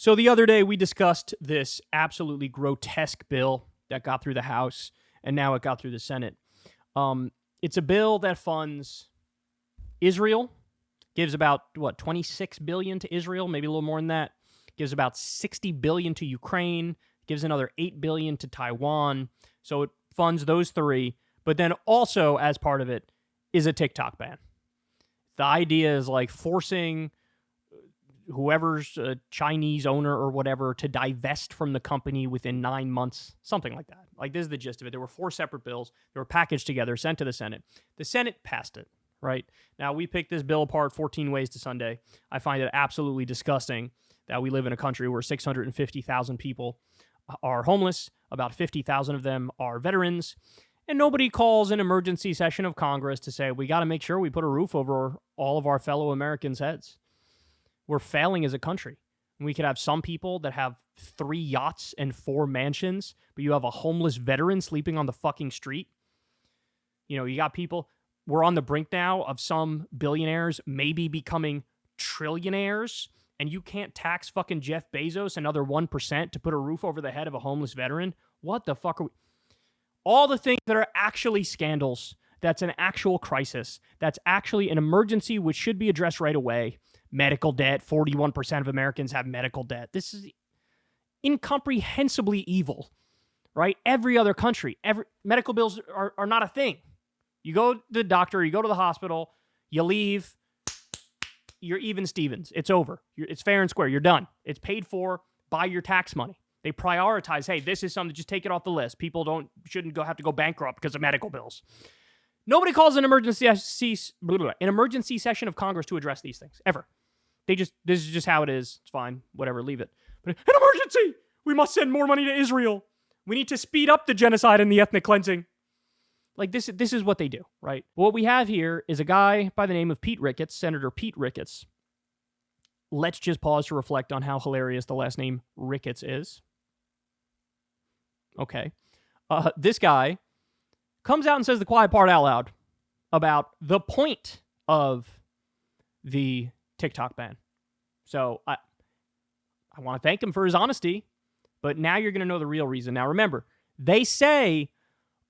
So the other day we discussed this absolutely grotesque bill that got through the House, and now it got through the Senate. It's a bill that funds Israel, gives about, $26 billion to Israel, maybe a little more than that. Gives about $60 billion to Ukraine, gives another $8 billion to Taiwan. So it funds those three, but then also as part of it is a TikTok ban. The idea is like forcing whoever's a Chinese owner or whatever to divest from the company within 9 months, something like that. Like, this is the gist of it. There were 4 separate bills. They were packaged together, sent to the Senate. The Senate passed it, right? Now, we picked this bill apart 14 ways to Sunday. I find it absolutely disgusting that we live in a country where 650,000 people are homeless, about 50,000 of them are veterans, and nobody calls an emergency session of Congress to say, we got to make sure we put a roof over all of our fellow Americans' heads. We're failing as a country. We could have some people that have 3 yachts and 4 mansions, but you have a homeless veteran sleeping on the fucking street. You know, you got people, we're on the brink now of some billionaires maybe becoming trillionaires, and you can't tax fucking Jeff Bezos another 1% to put a roof over the head of a homeless veteran? What the fuck are we... All the things that are actually scandals, that's an actual crisis, that's actually an emergency which should be addressed right away. Medical debt, 41% of Americans have medical debt. This is incomprehensibly evil, right? Every other country, medical bills are not a thing. You go to the doctor, you go to the hospital, you leave, you're even Stevens. It's over. It's fair and square. You're done. It's paid for by your tax money. They prioritize, hey, this is something, just take it off the list. People shouldn't have to go bankrupt because of medical bills. Nobody calls an emergency session of Congress to address these things, ever. This is just how it is. It's fine. Whatever, leave it. But an emergency! We must send more money to Israel. We need to speed up the genocide and the ethnic cleansing. Like, this is what they do, right? What we have here is a guy by the name of Pete Ricketts, Senator Pete Ricketts. Let's just pause to reflect on how hilarious the last name Ricketts is. Okay. This guy comes out and says the quiet part out loud about the point of the TikTok ban. So I want to thank him for his honesty, but now you're going to know the real reason. Now remember, they say,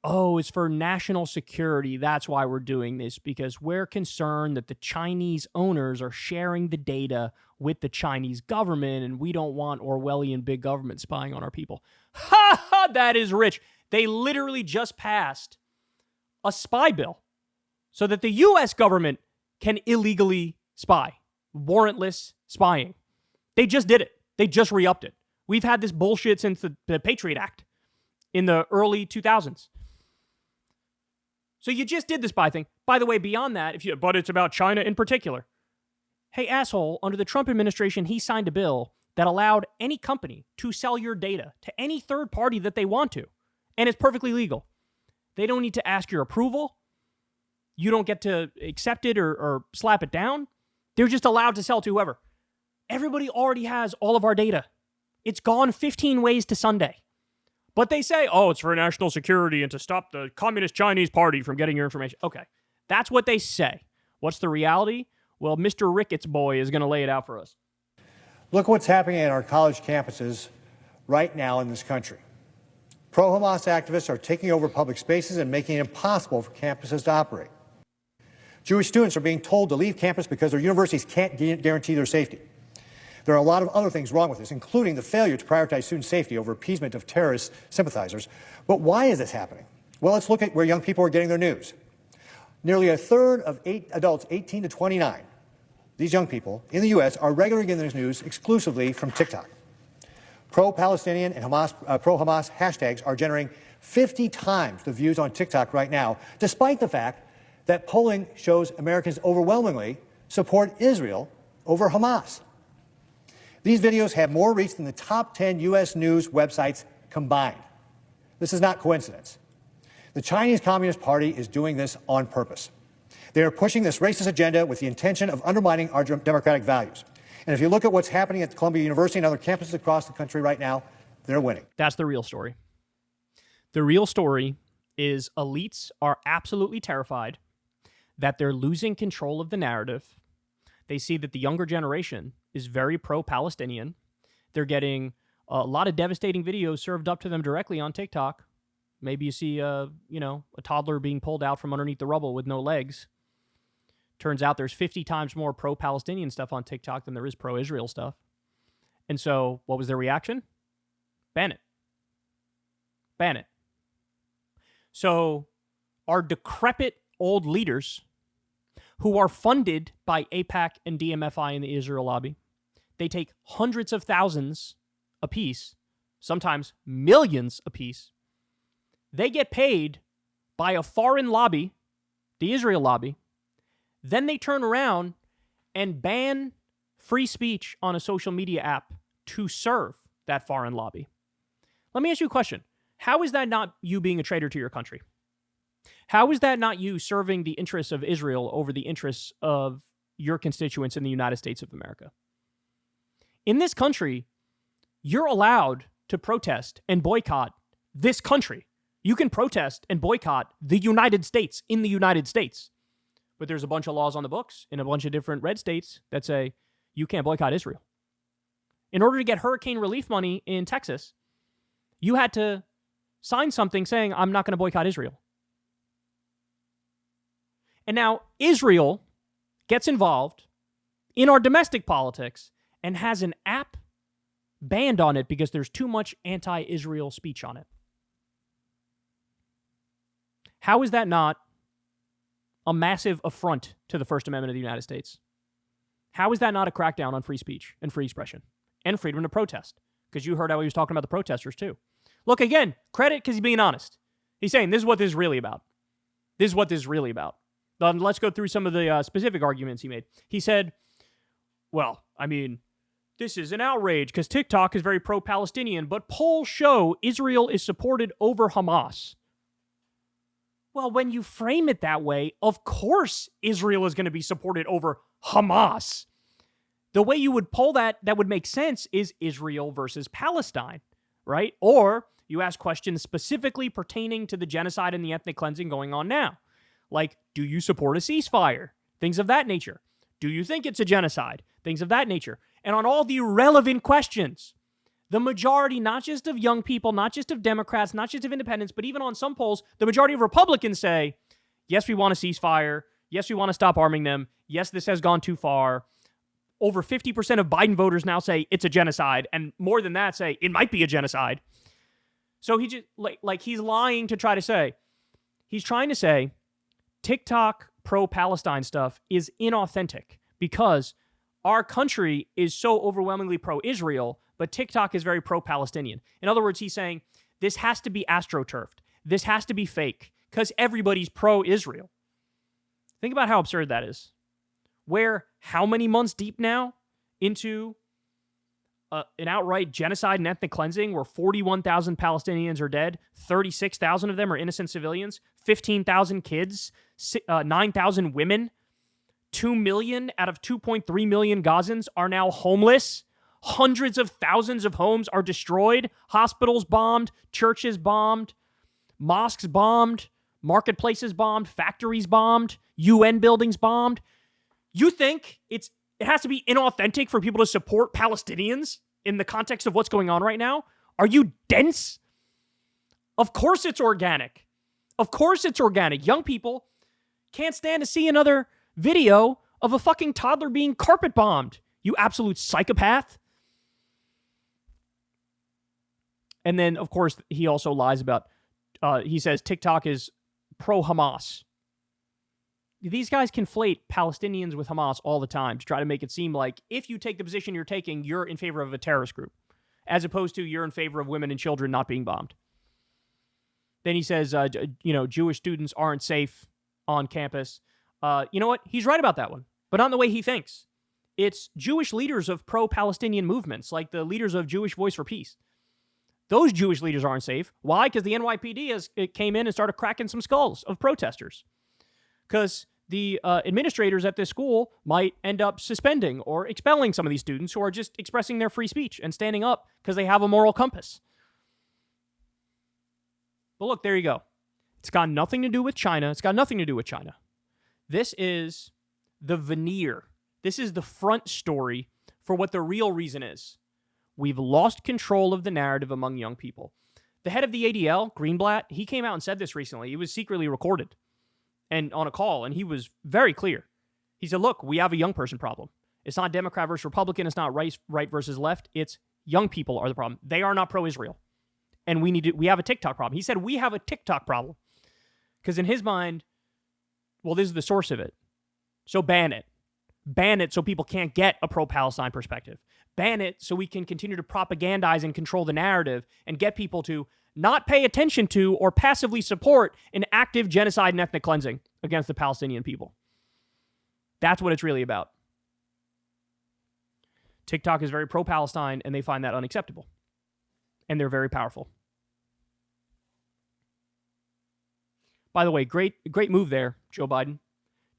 oh, it's for national security. That's why we're doing this, because we're concerned that the Chinese owners are sharing the data with the Chinese government, and we don't want Orwellian big government spying on our people. Ha ha, that is rich. They literally just passed a spy bill so that the U.S. government can illegally spy. Warrantless spying. They just did it. They just re-upped it. We've had this bullshit since the Patriot Act in the early 2000s. So you just did the spy thing. By the way, beyond that, but it's about China in particular. Hey, asshole, under the Trump administration, he signed a bill that allowed any company to sell your data to any third party that they want to. And it's perfectly legal. They don't need to ask your approval. You don't get to accept it or slap it down. They're just allowed to sell to whoever. Everybody already has all of our data. It's gone 15 ways to Sunday. But they say, oh, it's for national security and to stop the Communist Chinese Party from getting your information. Okay, that's what they say. What's the reality? Well, Mr. Ricketts boy is going to lay it out for us. Look what's happening at our college campuses right now in this country. Pro-Hamas activists are taking over public spaces and making it impossible for campuses to operate. Jewish students are being told to leave campus because their universities can't guarantee their safety. There are a lot of other things wrong with this, including the failure to prioritize student safety over appeasement of terrorist sympathizers. But why is this happening? Well, let's look at where young people are getting their news. Nearly a third of adults 18 to 29, these young people in the U.S., are regularly getting their news exclusively from TikTok. Pro-Palestinian and pro-Hamas hashtags are generating 50 times the views on TikTok right now, despite the fact that polling shows Americans overwhelmingly support Israel over Hamas. These videos have more reach than the top 10 U.S. news websites combined. This is not coincidence. The Chinese Communist Party is doing this on purpose. They are pushing this racist agenda with the intention of undermining our democratic values. And if you look at what's happening at Columbia University and other campuses across the country right now, they're winning. That's the real story. The real story is elites are absolutely terrified that they're losing control of the narrative. They see that the younger generation is very pro-Palestinian. They're getting a lot of devastating videos served up to them directly on TikTok. Maybe you see, a toddler being pulled out from underneath the rubble with no legs. Turns out there's 50 times more pro-Palestinian stuff on TikTok than there is pro-Israel stuff. And so what was their reaction? Ban it. Ban it. So our decrepit old leaders who are funded by AIPAC and DMFI and the Israel lobby, they take hundreds of thousands apiece, sometimes millions apiece. They get paid by a foreign lobby, the Israel lobby. Then they turn around and ban free speech on a social media app to serve that foreign lobby. Let me ask you a question. How is that not you being a traitor to your country? How is that not you serving the interests of Israel over the interests of your constituents in the United States of America? In this country, you're allowed to protest and boycott this country. You can protest and boycott the United States in the United States. But there's a bunch of laws on the books in a bunch of different red states that say you can't boycott Israel. In order to get hurricane relief money in Texas, you had to sign something saying, I'm not going to boycott Israel. And now Israel gets involved in our domestic politics and has an app banned on it because there's too much anti-Israel speech on it. How is that not a massive affront to the First Amendment of the United States? How is that not a crackdown on free speech and free expression and freedom to protest? Because you heard how he was talking about the protesters too. Look, again, credit because he's being honest. He's saying this is what this is really about. This is what this is really about. Then let's go through some of the specific arguments he made. He said, well, I mean, this is an outrage because TikTok is very pro-Palestinian, but polls show Israel is supported over Hamas. Well, when you frame it that way, of course Israel is going to be supported over Hamas. The way you would poll that would make sense is Israel versus Palestine, right? Or you ask questions specifically pertaining to the genocide and the ethnic cleansing going on now. Like, do you support a ceasefire? Things of that nature. Do you think it's a genocide? Things of that nature. And on all the relevant questions, the majority, not just of young people, not just of Democrats, not just of independents, but even on some polls, the majority of Republicans say, yes, we want a ceasefire. Yes, we want to stop arming them. Yes, this has gone too far. Over 50% of Biden voters now say it's a genocide, and more than that say it might be a genocide. So he just, like he's lying to try to say, he's trying to say TikTok pro-Palestine stuff is inauthentic because our country is so overwhelmingly pro-Israel, but TikTok is very pro-Palestinian. In other words, he's saying this has to be astroturfed. This has to be fake because everybody's pro-Israel. Think about how absurd that is. We're how many months deep now into an outright genocide and ethnic cleansing where 41,000 Palestinians are dead, 36,000 of them are innocent civilians, 15,000 kids, 9,000 women, 2 million out of 2.3 million Gazans are now homeless. Hundreds of thousands of homes are destroyed, hospitals bombed, churches bombed, mosques bombed, marketplaces bombed, factories bombed, UN buildings bombed. You think it has to be inauthentic for people to support Palestinians in the context of what's going on right now? Are you dense? Of course it's organic. Of course it's organic. Young people can't stand to see another video of a fucking toddler being carpet bombed. You absolute psychopath. And then, of course, he also lies about, he says TikTok is pro-Hamas. These guys conflate Palestinians with Hamas all the time to try to make it seem like if you take the position you're taking, you're in favor of a terrorist group, as opposed to you're in favor of women and children not being bombed. Then he says, Jewish students aren't safe on campus. You know what? He's right about that one, but not in the way he thinks. It's Jewish leaders of pro-Palestinian movements, like the leaders of Jewish Voice for Peace. Those Jewish leaders aren't safe. Why? Because the NYPD came in and started cracking some skulls of protesters. Because the administrators at this school might end up suspending or expelling some of these students who are just expressing their free speech and standing up because they have a moral compass. But look, there you go. It's got nothing to do with China. It's got nothing to do with China. This is the veneer. This is the front story for what the real reason is. We've lost control of the narrative among young people. The head of the ADL, Greenblatt, he came out and said this recently. It was secretly recorded and on a call, and he was very clear. He said, look, we have a young person problem. It's not Democrat versus Republican. It's not right versus left. It's young people are the problem. They are not pro-Israel. And we have a TikTok problem. He said, we have a TikTok problem. Because in his mind, well, this is the source of it. So ban it. Ban it so people can't get a pro-Palestine perspective. Ban it so we can continue to propagandize and control the narrative and get people to not pay attention to or passively support an active genocide and ethnic cleansing against the Palestinian people. That's what it's really about. TikTok is very pro-Palestine, and they find that unacceptable. And they're very powerful. By the way, great move there, Joe Biden.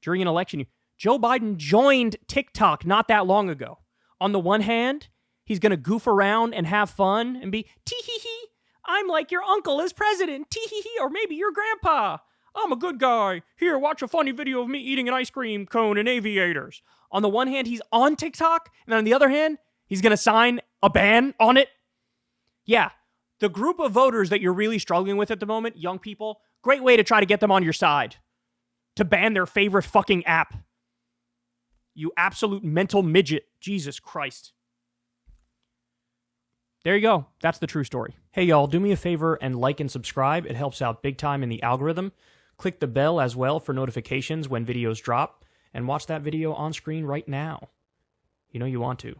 During an election, Joe Biden joined TikTok not that long ago. On the one hand, he's going to goof around and have fun and be, tee-hee-hee, I'm like your uncle as president, tee-hee-hee, or maybe your grandpa. I'm a good guy. Here, watch a funny video of me eating an ice cream cone in aviators. On the one hand, he's on TikTok, and on the other hand, he's going to sign a ban on it. Yeah, the group of voters that you're really struggling with at the moment, young people, great way to try to get them on your side. To ban their favorite fucking app. You absolute mental midget. Jesus Christ. There you go. That's the true story. Hey, y'all, do me a favor and like and subscribe. It helps out big time in the algorithm. Click the bell as well for notifications when videos drop. And watch that video on screen right now. You know you want to.